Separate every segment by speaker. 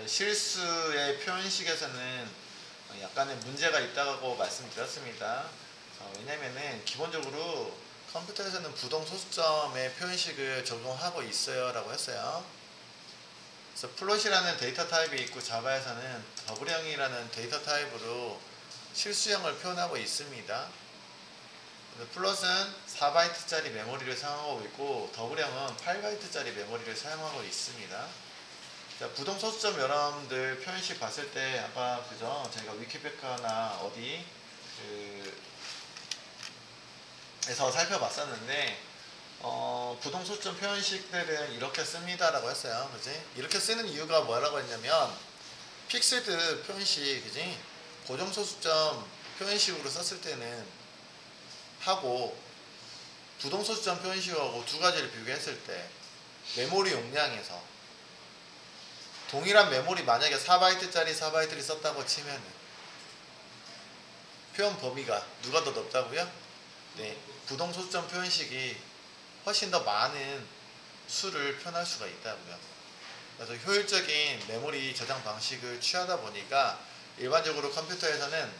Speaker 1: 실수의 표현식에서는 약간의 문제가 있다고 말씀드렸습니다. 왜냐면은 기본적으로 컴퓨터에서는 부동 소수점의 표현식을 적용하고 있어요 라고 했어요. 그래서 플롯이라는 데이터 타입이 있고 자바에서는 더블형이라는 데이터 타입으로 실수형을 표현하고 있습니다. 플롯은 4바이트짜리 메모리를 사용하고 있고 더블형은 8바이트짜리 메모리를 사용하고 있습니다. 자, 부동 소수점 여러분들 표현식 봤을 때 아까 그죠? 저희가 위키페카나 어디 에서 살펴봤었는데 부동 소수점 표현식들은 이렇게 씁니다 라고 했어요. 그지? 이렇게 쓰는 이유가 뭐라고 했냐면 픽스드 표현식, 그지? 고정 소수점 표현식으로 썼을 때는 하고 부동 소수점 표현식하고 두 가지를 비교했을 때 메모리 용량에서 동일한 메모리 만약에 4바이트짜리 4바이트를 썼다고 치면 표현 범위가 누가 더 넓다고요? 네, 부동 소수점 표현식이 훨씬 더 많은 수를 표현할 수가 있다고요. 그래서 효율적인 메모리 저장 방식을 취하다 보니까 일반적으로 컴퓨터에서는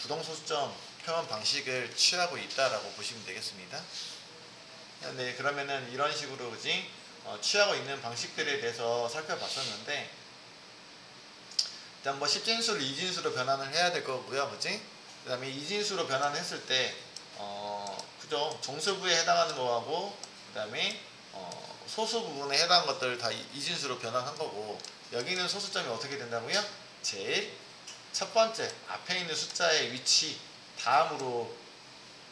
Speaker 1: 부동 소수점 표현 방식을 취하고 있다라고 보시면 되겠습니다. 네, 그러면은 이런 식으로 그지? 취하고 있는 방식들에 대해서 살펴봤었는데 일단 뭐 10진수를 2진수로 변환을 해야 될 거고요, 그지? 그 다음에 2진수로 변환했을 때 그죠? 정수부에 해당하는 거하고 그 다음에 소수 부분에 해당하는 것들 다 2진수로 변환한 거고 여기는 소수점이 어떻게 된다고요? 제일 첫 번째 앞에 있는 숫자의 위치 다음으로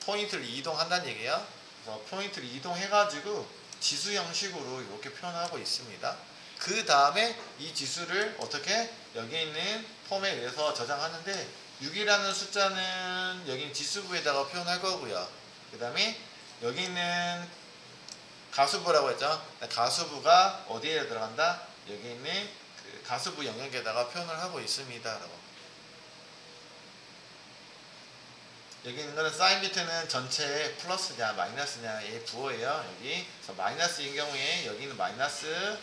Speaker 1: 포인트를 이동한다는 얘기예요. 그래서 포인트를 이동해가지고 지수 형식으로 이렇게 표현하고 있습니다. 그 다음에 이 지수를 어떻게 여기 있는 폼에 의해서 저장하는데 6이라는 숫자는 여기 지수부에다가 표현할 거고요. 그 다음에 여기 있는 가수부라고 했죠. 가수부가 어디에 들어간다? 여기 있는 그 가수부 영역에다가 표현을 하고 있습니다. 여기 있는 거는 사인 비트는 전체에 플러스냐 마이너스냐의 부호예요. 여기 그래서 마이너스인 경우에 여기는 마이너스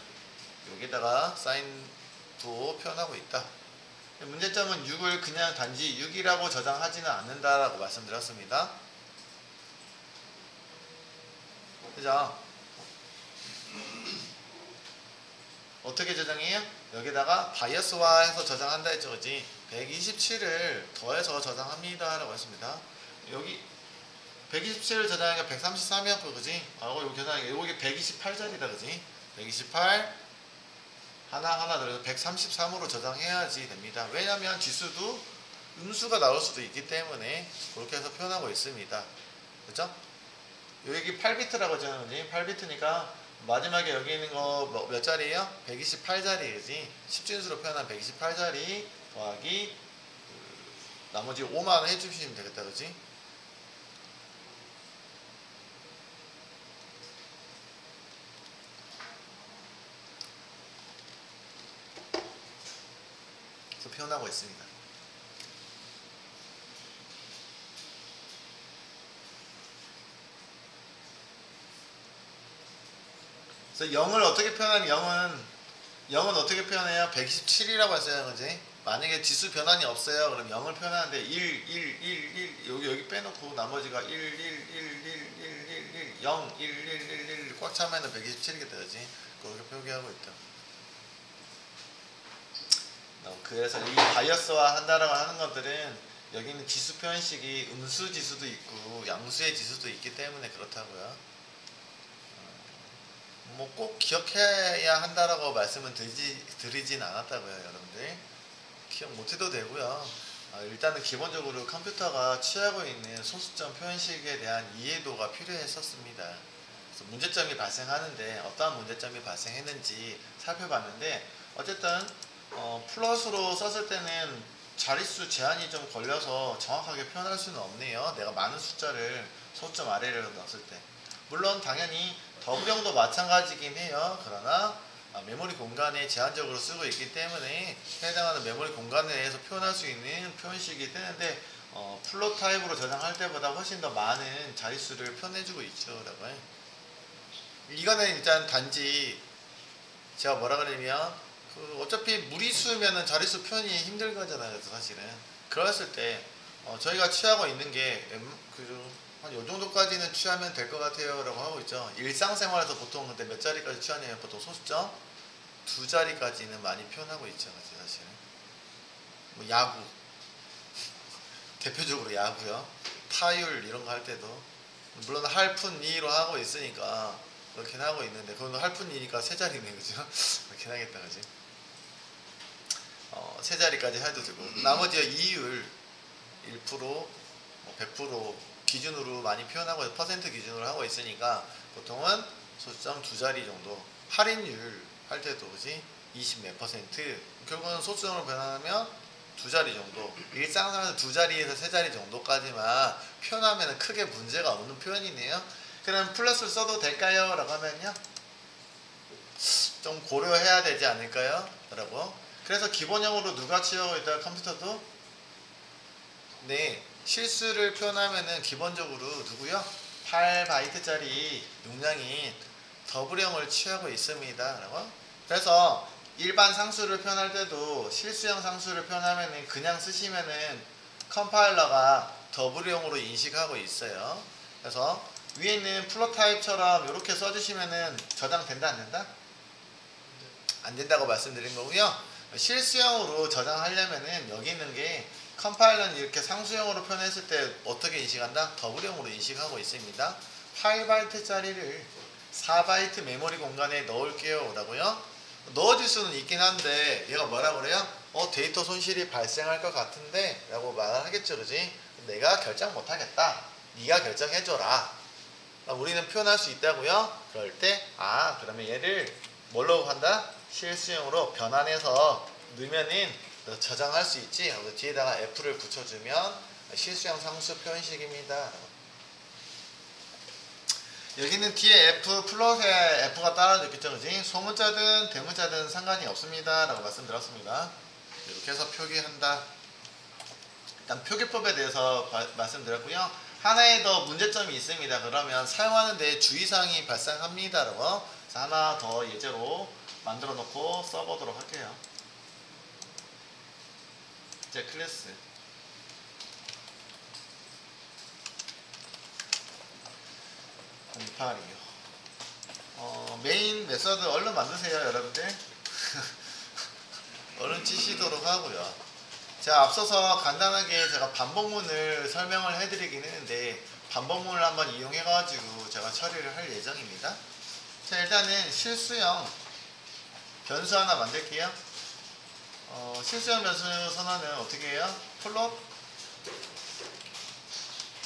Speaker 1: 여기다가 사인 부호 표현하고 있다. 문제점은 6을 그냥 단지 6이라고 저장하지는 않는다라고 말씀드렸습니다. 그죠? 어떻게 저장해요? 여기다가 바이어스화해서 저장한다 했죠, 그지? 127을 더해서 저장합니다 라고 했습니다. 여기 127을 저장하니까 133이었고, 그지? 여기 저장하니까 여기 128짜리다, 그지? 128 하나하나 들어서 133으로 저장해야지 됩니다. 왜냐면 지수도 음수가 나올 수도 있기 때문에 그렇게 해서 표현하고 있습니다. 그죠? 여기 8비트라고 했잖아요, 그지? 8비트니까 마지막에 여기 있는 거 몇 자리예요? 128자리, 그지? 10진수로 표현한 128자리 더하기 나머지 5만 해주시면 되겠다, 그지? 그래서 표현하고 있습니다. 그래서 0을 어떻게 표현하면 0은 어떻게 표현해요? 127이라고 했어요, 그지? 만약에 지수 변환이 없어요. 그럼 0을 표현하는데 1 여기 빼놓고 나머지가 1 0 1 꽉 차면 127이겠다, 그지? 그렇게 표기하고 있다. 그래서 이 바이어스화 한다라고 하는 것들은 여기 있는 지수 표현식이 음수 지수도 있고 양수의 지수도 있기 때문에 그렇다고요. 뭐 꼭 기억해야 한다라고 말씀은 드리진 않았다고요, 여러분들. 기억 못해도 되고요. 일단은 기본적으로 컴퓨터가 취하고 있는 소수점 표현식에 대한 이해도가 필요했었습니다. 그래서 문제점이 발생하는데 어떠한 문제점이 발생했는지 살펴봤는데 어쨌든 플롯으로 썼을 때는 자릿수 제한이 좀 걸려서 정확하게 표현할 수는 없네요. 내가 많은 숫자를 소수점 아래로 넣었을 때. 물론 당연히 더블형도 마찬가지긴 해요. 그러나 메모리 공간에 제한적으로 쓰고 있기 때문에 해당하는 메모리 공간에 대해서 표현할 수 있는 표현식이 뜨는데 플롯 타입으로 저장할 때보다 훨씬 더 많은 자릿수를 표현해주고 있죠. 이거는 일단 단지 제가 뭐라 그러냐면 어차피 무리수면은 자릿수 표현이 힘들거잖아요, 사실은. 그랬을 때 저희가 취하고 있는 게 한 요 정도까지는 취하면 될 것 같아요 라고 하고 있죠. 일상생활에서 보통 근데 몇 자리까지 취하냐면 보통 소수점 2자리까지는 많이 표현하고 있죠, 사실은. 뭐 야구 대표적으로 야구요. 타율 이런 거 할 때도 물론 할푼2로 하고 있으니까 그렇긴 하고 있는데 그건 할푼2니까 세 자리네, 그죠? 그렇긴 하겠다, 그지? 세 자리까지 해도 되고 나머지 이율 1%, 100% 기준으로 많이 표현하고 퍼센트 기준으로 하고 있으니까 보통은 소수점 2자리 정도. 할인율 할 때도 그지? 20 몇 퍼센트. 결국은 소수점으로 변환하면 2자리 정도. 일상생활에서 2자리에서 3자리 정도까지만 표현하면 크게 문제가 없는 표현이네요. 그럼 플러스를 써도 될까요? 라고 하면요, 좀 고려해야 되지 않을까요? 라고. 그래서 기본형으로 누가 취하고 있다? 컴퓨터도 네, 실수를 표현하면은 기본적으로 누구요? 8바이트짜리 용량인 더블형을 취하고 있습니다 라고. 그래서 일반 상수를 표현할 때도 실수형 상수를 표현하면은 그냥 쓰시면은 컴파일러가 더블형으로 인식하고 있어요. 그래서 위에 있는 플롯 타입처럼 이렇게 써주시면은 저장된다, 안 된다? 안 된다고 말씀드린 거고요. 실수형으로 저장하려면은 여기 있는 게 컴파일러는 이렇게 상수형으로 표현했을 때 어떻게 인식한다? 더블형으로 인식하고 있습니다. 8바이트짜리를 4바이트 메모리 공간에 넣을게요 라고요. 넣어줄 수는 있긴 한데 얘가 뭐라 그래요? 데이터 손실이 발생할 것 같은데 라고 말을 하겠죠, 그지? 내가 결정 못하겠다, 네가 결정해줘라. 우리는 표현할 수 있다고요. 그럴 때 그러면 얘를 뭘로 한다? 실수형으로 변환해서 넣으면은 저장할 수 있지. 뒤에다가 F를 붙여주면 실수형 상수 표현식입니다. 여기는 뒤에 F 플롯에 F가 따라져 있겠죠, 그지? 소문자든 대문자든 상관이 없습니다 라고 말씀드렸습니다. 이렇게 해서 표기한다. 일단 표기법에 대해서 말씀드렸고요. 하나의 더 문제점이 있습니다. 그러면 사용하는 데 주의사항이 발생합니다 라고. 하나 더 예제로 만들어 놓고 써보도록 할게요. 이제 클래스 공팔이요. 메인 메서드 얼른 만드세요, 여러분들. 얼른 치시도록 하고요. 제가 앞서서 간단하게 제가 반복문을 설명을 해드리긴 했는데 반복문을 한번 이용해 가지고 제가 처리를 할 예정입니다. 자, 일단은 실수형 변수 하나 만들게요. 실수형 변수 선언은 어떻게 해요? 플롯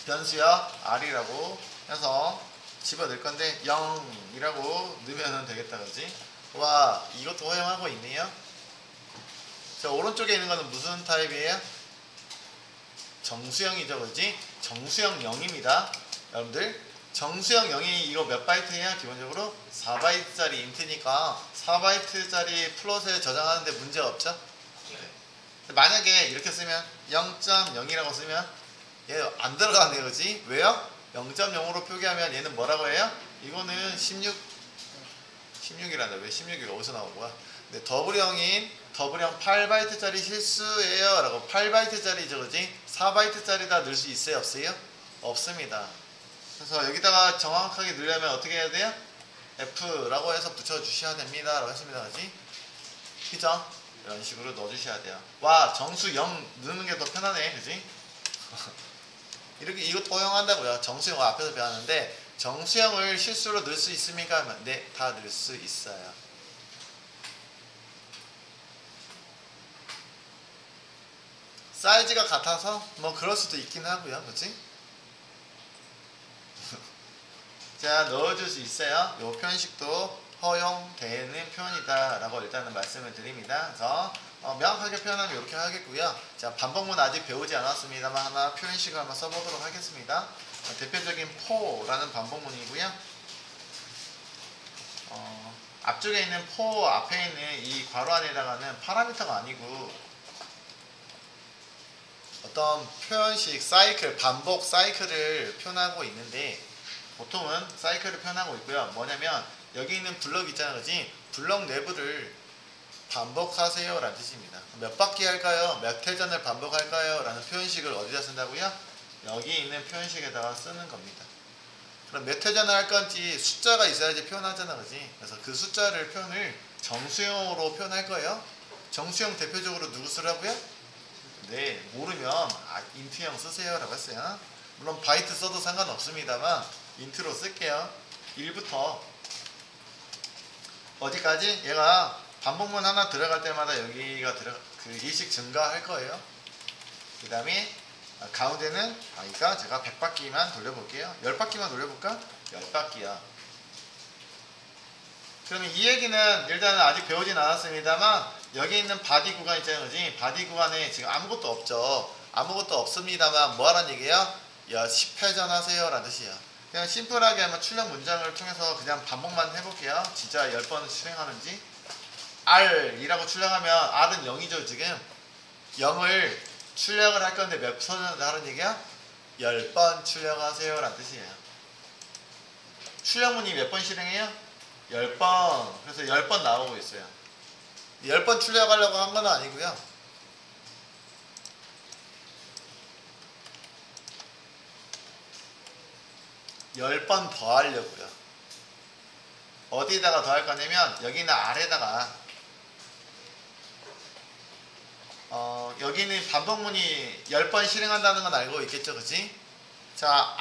Speaker 1: 변수야 r이라고 해서 집어넣을 건데 0이라고 넣으면 되겠다, 그지? 와, 이것도 허용하고 있네요. 자, 오른쪽에 있는 거는 무슨 타입이에요? 정수형이죠, 그지? 정수형 0입니다. 여러분들 정수형 0이 이거 몇 바이트예요? 기본적으로 4바이트짜리 인트니까 4바이트짜리 플롯에 저장하는데 문제 없죠? 네. 만약에 이렇게 쓰면 0.0이라고 쓰면 얘 안 들어가네요, 그지? 왜요? 0.0으로 표기하면 얘는 뭐라고 해요? 이거는 16이란다. 왜 16이 어디서 나온 거야? 근데 더블형인 더블형 8바이트짜리 실수예요 라고. 8바이트짜리죠, 그지? 4바이트짜리다 넣을 수 있어요, 없어요? 없습니다. 그래서 여기다가 정확하게 넣으려면 어떻게 해야 돼요? F라고 해서 붙여주셔야 됩니다 라고 했습니다, 그지? 그죠? 이런 식으로 넣어주셔야 돼요. 와, 정수 0 넣는 게 더 편하네, 그지? 이렇게 이것도 허용한다고요. 정수형 앞에서 배웠는데 정수형을 실수로 넣을 수 있습니까? 하면 네, 다 넣을 수 있어요. 사이즈가 같아서 뭐 그럴 수도 있긴 하고요, 그치? 자, 넣어줄 수 있어요. 이 표현식도 허용되는 표현이다 라고 일단은 말씀을 드립니다. 그래서 명확하게 표현하면 이렇게 하겠고요. 자, 반복문 아직 배우지 않았습니다만 하나 표현식을 한번 써보도록 하겠습니다. 대표적인 포라는 반복문이고요. 앞쪽에 있는 포 앞에 있는 이 괄호 안에다가는 파라미터가 아니고 어떤 표현식 사이클, 반복 사이클을 표현하고 있는데 보통은 사이클을 표현하고 있고요. 뭐냐면 여기 있는 블럭 있잖아요, 그지? 블럭 내부를 반복하세요 라는 뜻입니다. 몇 바퀴 할까요? 몇 회전을 반복할까요? 라는 표현식을 어디다 쓴다고요? 여기 있는 표현식에다가 쓰는 겁니다. 그럼 몇 회전을 할 건지 숫자가 있어야지 표현하잖아, 그지? 그래서 그 숫자를 표현을 정수형으로 표현할 거예요. 정수형 대표적으로 누구 쓰라고요? 네, 모르면 인트형 쓰세요 라고 했어요. 물론 바이트 써도 상관없습니다만 인트로 쓸게요. 1부터 어디까지? 얘가 반복문 하나 들어갈 때마다 여기가 그 일씩 증가할 거예요. 그 다음에 가운데는 그러니까 제가 100바퀴만 돌려볼게요. 10바퀴만 돌려볼까? 10바퀴야. 그러면 이 얘기는 일단은 아직 배우진 않았습니다만 여기 있는 바디 구간 있잖아요, 그지? 바디 구간에 지금 아무것도 없죠. 아무것도 없습니다만 뭐 하라는 얘기예요? 10회전 하세요 라는 뜻이에요. 그냥 심플하게 한번 출력 문장을 통해서 그냥 반복만 해볼게요. 진짜 10번 실행하는지. R이라고 출력하면 R은 0이죠 지금. 0을 출력을 할 건데 몇 번을 하는 얘기야? 10번 출력하세요 라는 뜻이에요. 출력문이 몇 번 실행해요? 10번. 그래서 10번 나오고 있어요. 10번 출력하려고 한 건 아니고요. 10번 더 하려고요. 어디다가 더 할 거냐면 여기는 아래다가 여기는 반복문이 10번 실행한다는 건 알고 있겠죠, 그치? 자,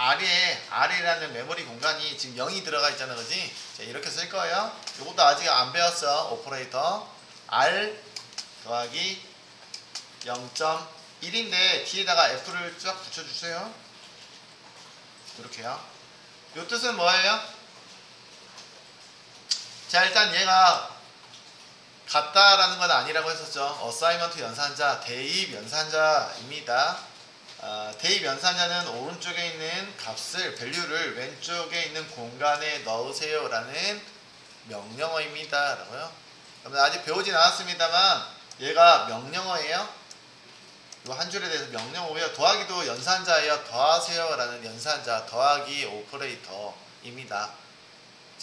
Speaker 1: R이라는 메모리 공간이 지금 0이 들어가 있잖아, 그치? 자, 이렇게 쓸 거예요. 이것도 아직 안 배웠어. 오퍼레이터 R 더하기 0.1인데 뒤에다가 F를 쫙 붙여주세요. 이렇게요. 이 뜻은 뭐예요? 자, 일단 얘가 같다라는 건 아니라고 했었죠. 어사이먼트 연산자, 대입 연산자입니다. 대입 연산자는 오른쪽에 있는 값을, 밸류를 왼쪽에 있는 공간에 넣으세요 라는 명령어입니다. 라고요. 그러면 아직 배우진 않았습니다만 얘가 명령어예요. 이 한 줄에 대해서 명령어고요. 더하기도 연산자예요. 더하세요 라는 연산자, 더하기 오퍼레이터입니다.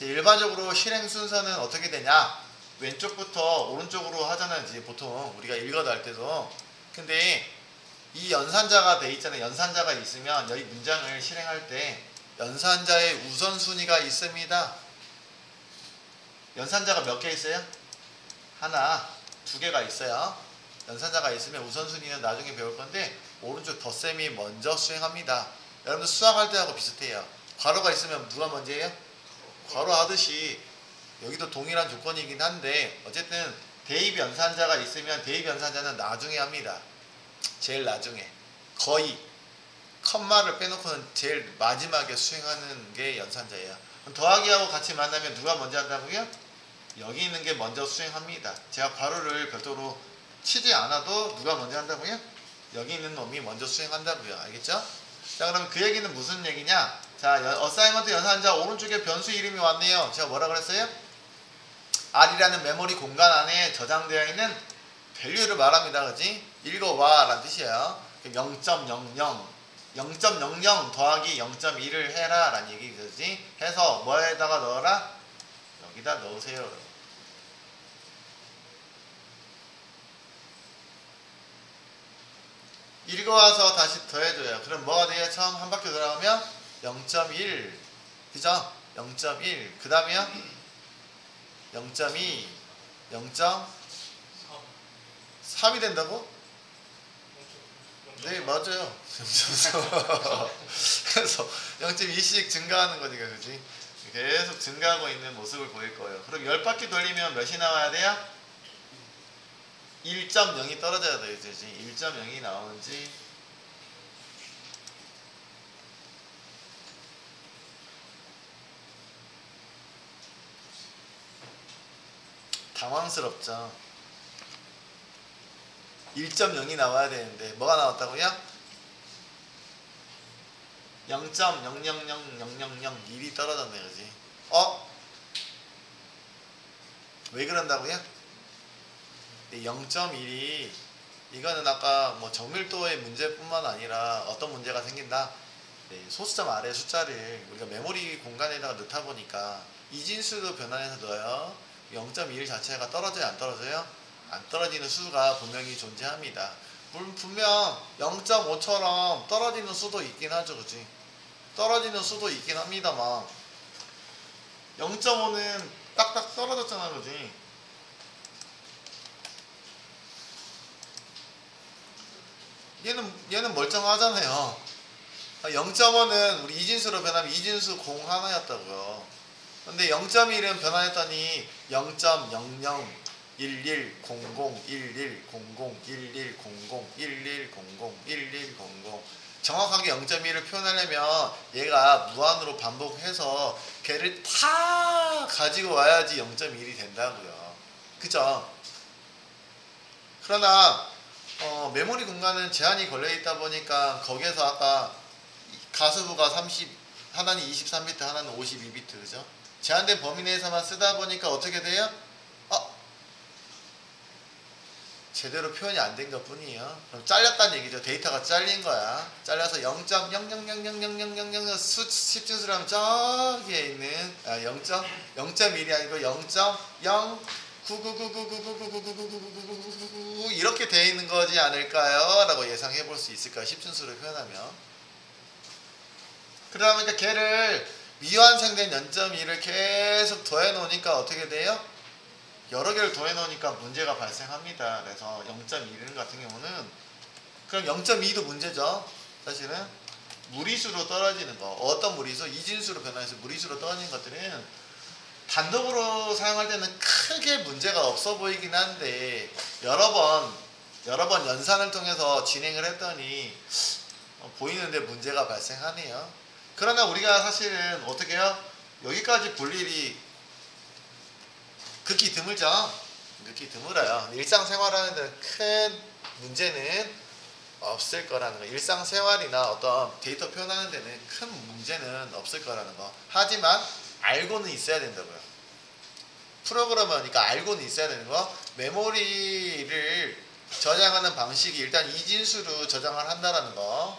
Speaker 1: 일반적으로 실행 순서는 어떻게 되냐? 왼쪽부터 오른쪽으로 하잖아요. 이제 보통 우리가 읽어도 할 때도. 근데 이 연산자가 돼 있잖아요. 연산자가 있으면 여기 문장을 실행할 때 연산자의 우선순위가 있습니다. 연산자가 몇 개 있어요? 하나, 두 개가 있어요. 연산자가 있으면 우선순위는 나중에 배울 건데 오른쪽 덧셈이 먼저 수행합니다. 여러분들 수학할 때하고 비슷해요. 괄호가 있으면 누가 먼저예요? 괄호 하듯이 여기도 동일한 조건이긴 한데 어쨌든 대입 연산자가 있으면 대입 연산자는 나중에 합니다. 제일 나중에. 거의 컴마를 빼놓고는 제일 마지막에 수행하는 게 연산자예요. 그럼 더하기하고 같이 만나면 누가 먼저 한다고요? 여기 있는 게 먼저 수행합니다. 제가 괄호를 별도로 치지 않아도 누가 먼저 한다고요? 여기 있는 놈이 먼저 수행한다고요. 알겠죠? 자, 그럼 그 얘기는 무슨 얘기냐? 자, 어사이먼트 연산자 오른쪽에 변수 이름이 왔네요. 제가 뭐라 그랬어요? R이라는 메모리 공간 안에 저장되어 있는 밸류를 말합니다. 그지? 읽어와 라는 뜻이에요. 0.00 더하기 0.1을 해라 라는 얘기지. 해서 뭐에다가 넣어라? 여기다 넣으세요. 읽어와서 다시 더해줘요. 그럼 뭐가 돼요? 처음 한 바퀴 돌아오면 0.1 그죠? 0.1 그 다음에요? 0.2 0.3이 된다고? 네 맞아요. 0.3 그래서 0.2씩 증가하는 거니까 그지? 계속 증가하고 있는 모습을 보일 거예요. 그럼 10바퀴 돌리면 몇이 나와야 돼요? 1.0이 떨어져야 되지. 1.0이 나오는지 당황스럽죠. 1.0이 나와야 되는데 뭐가 나왔다고요? 0.000001이 떨어졌네, 그지? 왜 그런다고요? 0.1이 이거는 아까 뭐 정밀도의 문제뿐만 아니라 어떤 문제가 생긴다. 네, 소수점 아래 숫자를 우리가 메모리 공간에다가 넣다 보니까 이진수도 변환해서 넣어요. 0.1 자체가 떨어져요, 안 떨어져요? 안 떨어지는 수가 분명히 존재합니다. 분명 0.5처럼 떨어지는 수도 있긴 하죠. 그치? 떨어지는 수도 있긴 합니다만 0.5는 딱딱 떨어졌잖아. 그지? 얘는 멀쩡하잖아요. 0.5는 우리 이진수로 변하면 이진수 공 하나였다고요. 근데 0.1은 변환했더니 0.00 1100 1100 1100 1100 정확하게 0.1을 표현하려면 얘가 무한으로 반복해서 걔를 다 가지고 와야지 0.1이 된다고요. 그죠? 그러나 메모리 공간은 제한이 걸려 있다 보니까 거기에서 아까 가수부가 30, 하나는 23비트, 하나는 52비트, 그죠? 제한된 범위 내에서만 쓰다 보니까 어떻게 돼요? 제대로 표현이 안 된 것 뿐이에요. 그럼 잘렸다는 얘기죠. 데이터가 잘린 거야. 잘려서 0.0000000 10진수로 하면 저기에 있는 0.1이 아니고 0.0 9999999999999 이렇게 돼 있는 거지 않을까요? 라고 예상해 볼 수 있을까요? 10진수로 표현하면. 그러다 보니까 걔를 미완성된 0.1을 계속 더해 놓으니까 어떻게 돼요? 여러 개를 더해 놓으니까 문제가 발생합니다. 그래서 0.1 같은 경우는 그럼 0.2도 문제죠. 사실은 무리수로 떨어지는 거. 어떤 무리수? 이진수로 변화해서 무리수로 떨어지는 것들은 단독으로 사용할 때는 크게 문제가 없어 보이긴 한데 여러 번 연산을 통해서 진행을 했더니 보이는데 문제가 발생하네요. 그러나 우리가 사실은 어떻게 해요? 여기까지 볼 일이 극히 드물죠. 극히 드물어요. 일상생활하는 데는 큰 문제는 없을 거라는 거. 일상생활이나 어떤 데이터 표현하는 데는 큰 문제는 없을 거라는 거. 하지만 알고는 있어야 된다고요. 프로그래머니까 알고는 있어야 되는 거. 메모리를 저장하는 방식이 일단 이진수로 저장을 한다라는 거.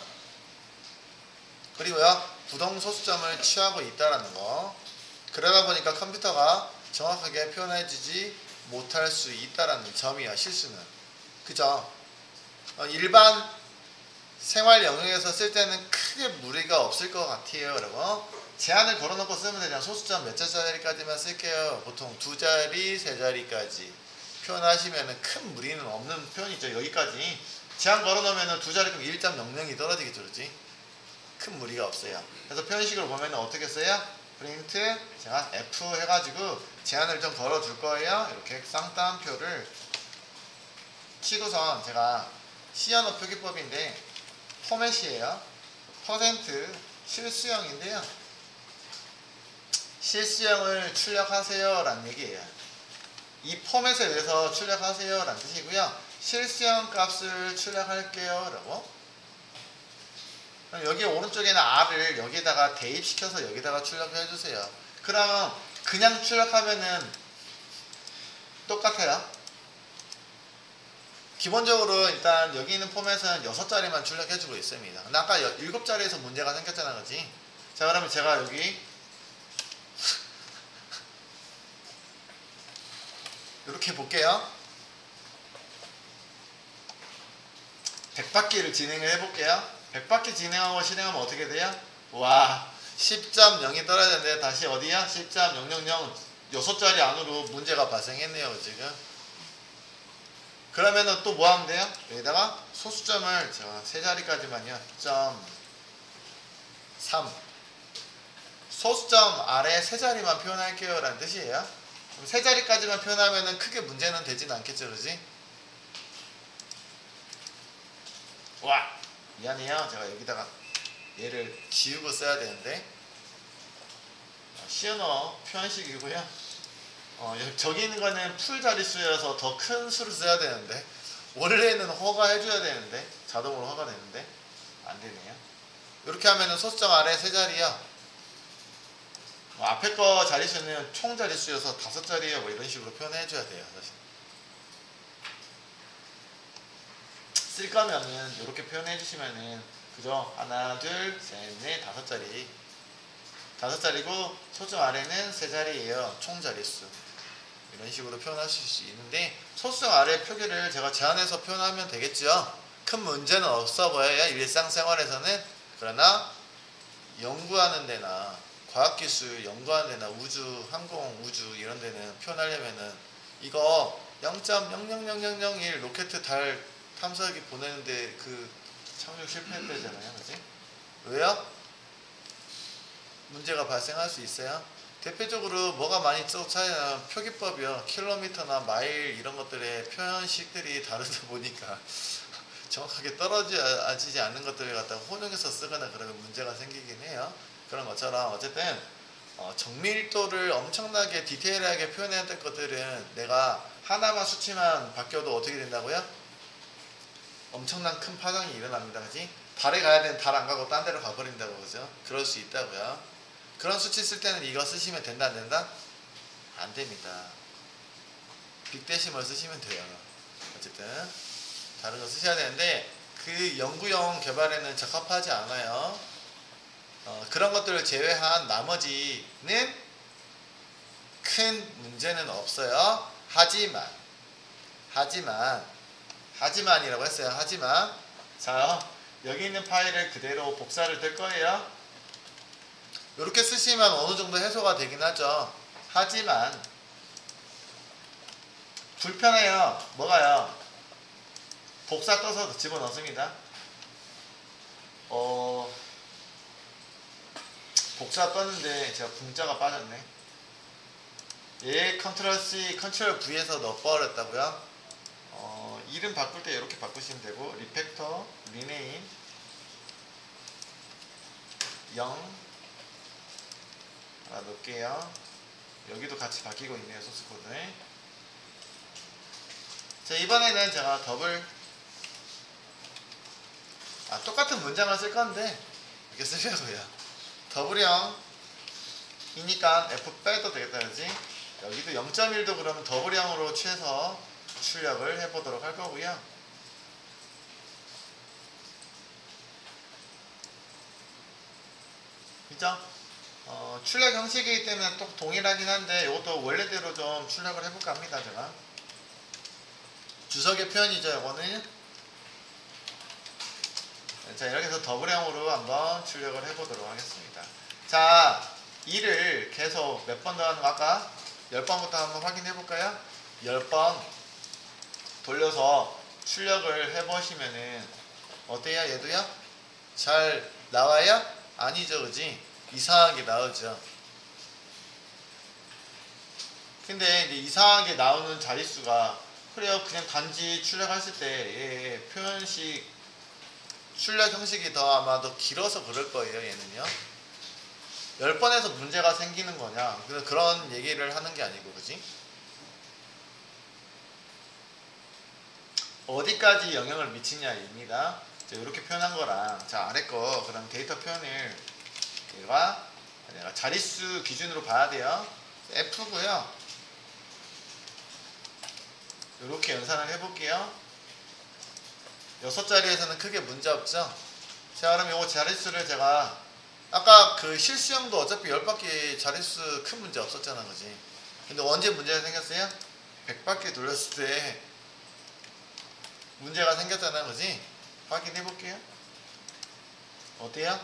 Speaker 1: 그리고요, 부동소수점을 취하고 있다라는 거. 그러다 보니까 컴퓨터가 정확하게 표현해주지 못할 수 있다라는 점이야. 실수는. 그죠? 일반 생활 영역에서 쓸 때는 크게 무리가 없을 것 같아요. 여러분. 제한을 걸어놓고 쓰면 되잖아. 소수점 몇 자리까지만 쓸게요. 보통 2자리, 3자리까지 표현하시면 큰 무리는 없는 표현이죠. 여기까지. 제한 걸어놓으면 2자리 그럼 1.00이 떨어지겠죠. 그렇지? 큰 무리가 없어요. 그래서 표현식으로 보면 어떻게 써요? 프린트 제가 F 해가지고 제한을 좀 걸어줄 거예요. 이렇게 쌍따옴표를 치고선 제가 C언어 표기법인데 포맷이에요. 퍼센트 실수형인데요. 실수형을 출력하세요 라는 얘기예요. 이 포맷에 의해서 출력하세요 라는 뜻이고요. 실수형 값을 출력할게요 라고. 그럼 여기 오른쪽에는 R을 여기다가 대입시켜서 여기다가 출력해 주세요. 그럼 그냥 출력하면은 똑같아요. 기본적으로 일단 여기 있는 포맷은 6자리만 출력해 주고 있습니다. 근데 아까 7자리에서 문제가 생겼잖아. 그치? 자, 그러면 제가 여기 이렇게 볼게요. 100바퀴를 진행을 해볼게요. 100바퀴 진행하고 실행하면 어떻게 돼요? 와, 10.0이 떨어졌는데 다시 어디야? 10.000 6자리 안으로 문제가 발생했네요. 지금. 그러면은 또 뭐 하면 돼요? 여기다가 소수점을 제가 3자리까지만요. 0.3 소수점 아래 3자리만 표현할게요 라는 뜻이에요. 그럼 3자리까지만 표현하면은 크게 문제는 되진 않겠죠. 그러지? 와, 미안해요. 제가 여기다가 얘를 지우고 써야 되는데 C언어 표현식이고요. 저기 있는 거는 풀 자릿수여서 더 큰 수를 써야 되는데 원래는 허가해줘야 되는데 자동으로 허가되는데 안되네요. 이렇게 하면은 소수점 아래 3자리요. 앞에 거 자릿수는 총 자릿수여서 5자리에요. 뭐 이런 식으로 표현해줘야 돼요. 사실. 쓸 거면은 이렇게 표현해 주시면은 그죠? 하나, 둘, 셋, 넷, 5자리. 5자리고 소수점 아래는 3자리예요. 총 자릿수. 이런 식으로 표현하실 수 있는데 소수점 아래 표기를 제가 제한해서 표현하면 되겠죠. 큰 문제는 없어 보여요, 일상생활에서는. 그러나 연구하는 데나 과학기술 연구하는 데나 우주, 항공, 우주 이런 데는 표현하려면은 이거 0.00001 로켓 달 탐사기 보내는데 그 착륙 실패했다잖아요. 그치? 왜요? 문제가 발생할 수 있어요. 대표적으로 뭐가 많이 차이나면 표기법이요. 킬로미터나 마일 이런 것들의 표현식들이 다르다 보니까 정확하게 떨어지지 않는 것들을 갖다가 혼용해서 쓰거나 그러면 문제가 생기긴 해요. 그런 것처럼 어쨌든 정밀도를 엄청나게 디테일하게 표현해야 될 것들은 내가 하나만 수치만 바뀌어도 어떻게 된다고요? 엄청난 큰 파장이 일어납니다. 그지? 달에 가야 되는 달 안 가고 딴 데로 가버린다고 그러죠. 그럴 수 있다고요. 그런 수치 쓸 때는 이거 쓰시면 된다 안 된다? 안 됩니다. 빅데시멀 쓰시면 돼요. 어쨌든 다른 거 쓰셔야 되는데 그 연구용 개발에는 적합하지 않아요. 그런 것들을 제외한 나머지는 큰 문제는 없어요. 하지만이라고 했어요. 하지만 자, 여기 있는 파일을 그대로 복사를 될 거예요. 이렇게 쓰시면 어느 정도 해소가 되긴 하죠. 하지만 불편해요. 뭐가요? 복사 떠서 집어넣습니다. 복사 떴는데 제가 분자가 빠졌네. 얘 컨트롤 C, 컨트롤 V에서 넣어버렸다고요. 이름 바꿀 때 이렇게 바꾸시면 되고 리팩터, 리네임 0 하나 넣을게요. 여기도 같이 바뀌고 있네요. 소스코드. 자, 이번에는 제가 똑같은 문장을 쓸 건데 이렇게 쓰려고요. 더블형이니까 F 빼도 되겠다, 그지? 여기도 0.1도 그러면 더블형으로 취해서 출력을 해보도록 할 거고요. 그죠? 출력 형식이기 때문에 또 동일하긴 한데 이것도 원래대로 좀 출력을 해볼까 합니다. 제가 주석의 표현이죠. 이거는 자, 이렇게 해서 더블형으로 한번 출력을 해보도록 하겠습니다. 자, 이를 계속 몇 번 더 하는 거 아까 10번부터 한번 확인해 볼까요? 10번 돌려서 출력을 해보시면은 어때요? 얘도요? 잘 나와요? 아니죠, 그지? 이상하게 나오죠. 근데 이제 이상하게 나오는 자릿수가 그래요. 그냥 단지 출력했을 때 표현식 출력 형식이 아마 더 길어서 그럴 거예요. 얘는요. 10번에서 문제가 생기는 거냐, 그런 얘기를 하는 게 아니고, 그지? 어디까지 영향을 미치냐입니다. 이렇게 표현한 거랑 자, 아래 거 그럼 데이터 표현을 내가 자릿수 기준으로 봐야 돼요. F고요. 이렇게 연산을 해볼게요. 6자리에서는 크게 문제 없죠. 자, 그럼 요거 자릿수를 제가 아까 그 실수형도 어차피 10바퀴 자릿수 큰 문제 없었잖아, 그지? 근데 언제 문제가 생겼어요? 100바퀴 돌렸을 때 문제가 생겼잖아, 그지? 확인해 볼게요. 어때요?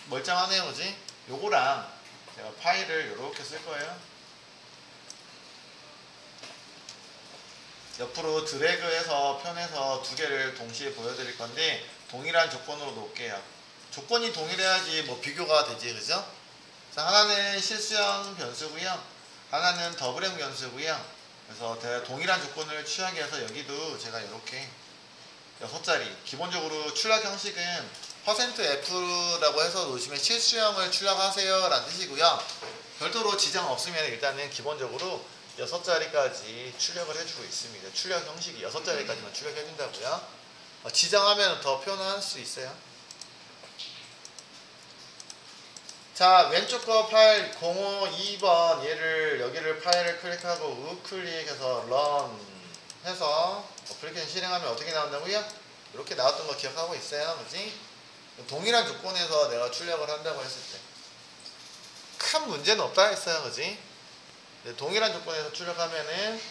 Speaker 1: 멀쩡하네요, 그지? 요거랑 제가 파일을 이렇게 쓸 거예요. 옆으로 드래그해서 편해서 두 개를 동시에 보여드릴 건데 동일한 조건으로 놓을게요. 조건이 동일해야지 뭐 비교가 되지, 그죠? 자, 하나는 실수형 변수고요. 하나는 더블형 변수고요. 그래서 동일한 조건을 취하기 위해서 여기도 제가 이렇게 6자리 기본적으로 출력 형식은 %F라고 해서 놓으시면 실수형을 출력하세요 라는 뜻이고요. 별도로 지장 없으면 일단은 기본적으로 6자리까지 출력을 해주고 있습니다. 출력 형식이 6자리까지만 출력해준다고요. 지정하면 더 표현할 수 있어요. 자, 왼쪽 거 파일 052번 얘를 여기를 파일을 클릭하고 우클릭해서 run 해서 어플리케이션 실행하면 어떻게 나온다고요? 이렇게 나왔던 거 기억하고 있어요, 그지? 동일한 조건에서 내가 출력을 한다고 했을 때 큰 문제는 없다 했어요, 그지? 동일한 조건에서 출력하면은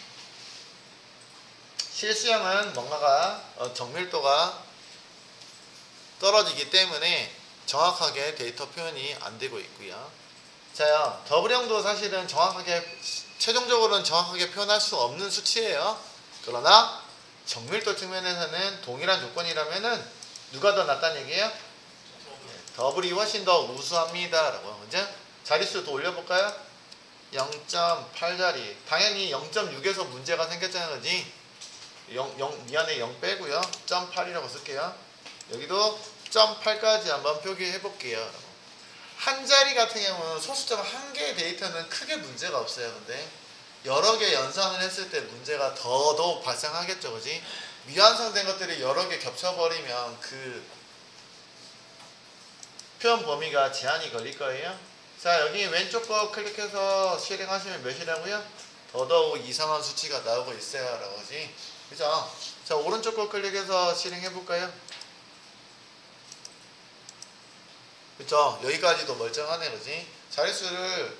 Speaker 1: 실수형은 뭔가가 정밀도가 떨어지기 때문에 정확하게 데이터 표현이 안 되고 있고요. 자요, 더블형도 사실은 정확하게 최종적으로는 정확하게 표현할 수 없는 수치예요. 그러나 정밀도 측면에서는 동일한 조건이라면은 누가 더 낫다는 얘기예요? 더블이 훨씬 더 우수합니다 라고. 그죠? 자릿수 더 올려볼까요? 0.8자리. 당연히 0.6에서 문제가 생겼잖아요. 그지? 미안해 0 빼고요. 0.8이라고 쓸게요. 여기도 0.8까지 한번 표기해 볼게요. 한 자리 같은 경우는 소수점 한 개의 데이터는 크게 문제가 없어요. 근데 여러 개 연산을 했을 때 문제가 더더욱 발생하겠죠. 그지? 미완성된 것들이 여러 개 겹쳐버리면 그 표현 범위가 제한이 걸릴 거예요. 자, 여기 왼쪽 거 클릭해서 실행하시면 몇이라고요? 더더욱 이상한 수치가 나오고 있어요. 라고 하지. 그죠? 자, 오른쪽 거 클릭해서 실행해 볼까요? 그쵸? 여기까지도 멀쩡하네. 그지? 자릿수를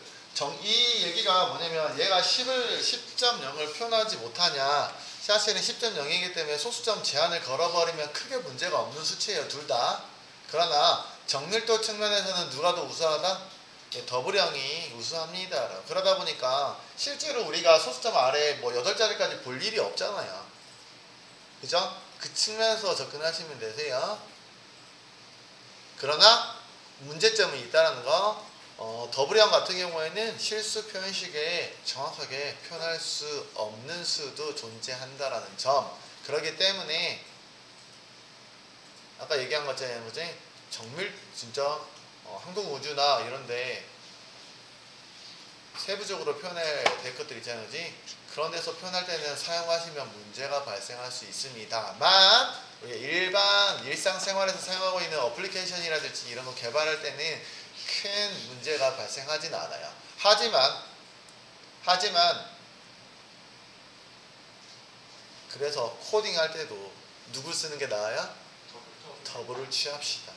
Speaker 1: 이 얘기가 뭐냐면 얘가 10.0을 표현하지 못하냐. 사실은 10.0이기 때문에 소수점 제한을 걸어버리면 크게 문제가 없는 수치예요. 둘 다. 그러나 정밀도 측면에서는 누가 더 우수하다? 예, 더블형이 우수합니다. 그러다 보니까 실제로 우리가 소수점 아래 뭐 8자리까지 볼 일이 없잖아요. 그죠? 그 측면에서 접근하시면 되세요. 그러나 문제점이 있다는 거, 더블형 같은 경우에는 실수 표현식에 정확하게 표현할 수 없는 수도 존재한다라는 점. 그렇기 때문에 아까 얘기한 것처럼 뭐지? 진짜 항공우주나 이런데 세부적으로 표현할 될 것들 있잖아요. 그지? 그런 데서 표현할 때는 사용하시면 문제가 발생할 수 있습니다만 일반 일상생활에서 사용하고 있는 어플리케이션이라든지 이런 거 개발할 때는 큰 문제가 발생하진 않아요. 하지만 그래서 코딩할 때도 누구 쓰는 게 나아요? 더블을 취합시다.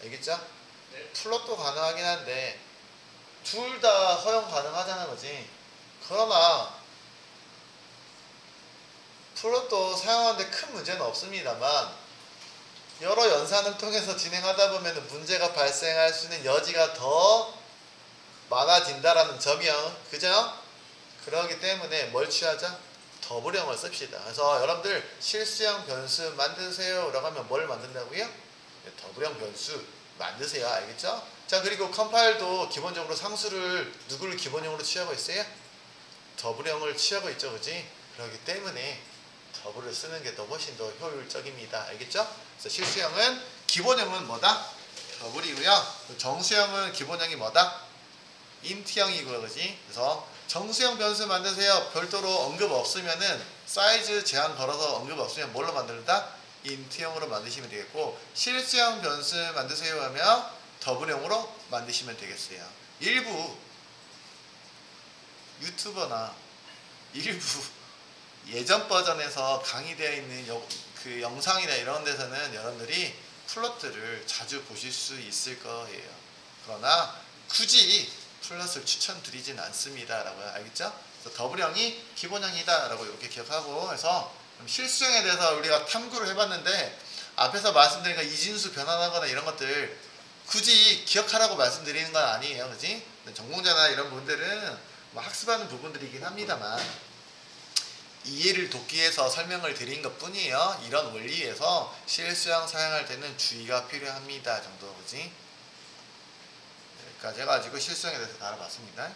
Speaker 1: 알겠죠? 네. 플롯도 가능하긴 한데 둘 다 허용 가능하잖아. 그지? 그러나 플롯도 사용하는데 큰 문제는 없습니다만 여러 연산을 통해서 진행하다 보면 문제가 발생할 수 있는 여지가 더 많아진다라는 점이요. 그죠? 그렇기 때문에 뭘 취하자? 더블형을 씁시다. 그래서 여러분들 실수형 변수 만드세요 라고 하면 뭘 만든다고요? 더블형 변수 만드세요. 알겠죠? 자, 그리고 컴파일도 기본적으로 상수를 누구를 기본형으로 취하고 있어요? 더블형을 취하고 있죠. 그지? 그렇기 때문에 더블을 쓰는 게 더 훨씬 더 효율적입니다. 알겠죠? 그래서 실수형은 기본형은 뭐다? 더블이고요. 정수형은 기본형이 뭐다? 인트형이고요. 그지? 그래서 정수형 변수 만드세요. 별도로 언급 없으면은 사이즈 제한 걸어서 언급 없으면 뭘로 만들다? 인트형으로 만드시면 되겠고, 실수형 변수 만드세요 하면 더블형으로 만드시면 되겠어요. 일부 유튜버나 일부 예전 버전에서 강의되어 있는 그 영상이나 이런 데서는 여러분들이 플롯들을 자주 보실 수 있을 거예요. 그러나 굳이 플롯을 추천드리진 않습니다. 라고요. 알겠죠? 그래서 더블형이 기본형이다 라고 이렇게 기억하고 해서 실수형에 대해서 우리가 탐구를 해봤는데 앞에서 말씀드린 거 이진수 변환하거나 이런 것들 굳이 기억하라고 말씀드리는 건 아니에요. 그지? 전공자나 이런 분들은 뭐 학습하는 부분들이긴 합니다만 이해를 돕기 위해서 설명을 드린 것 뿐이에요. 이런 원리에서 실수형 사용할 때는 주의가 필요합니다. 정도. 그지? 여기까지 해가지고 실수형에 대해서 다뤄봤습니다.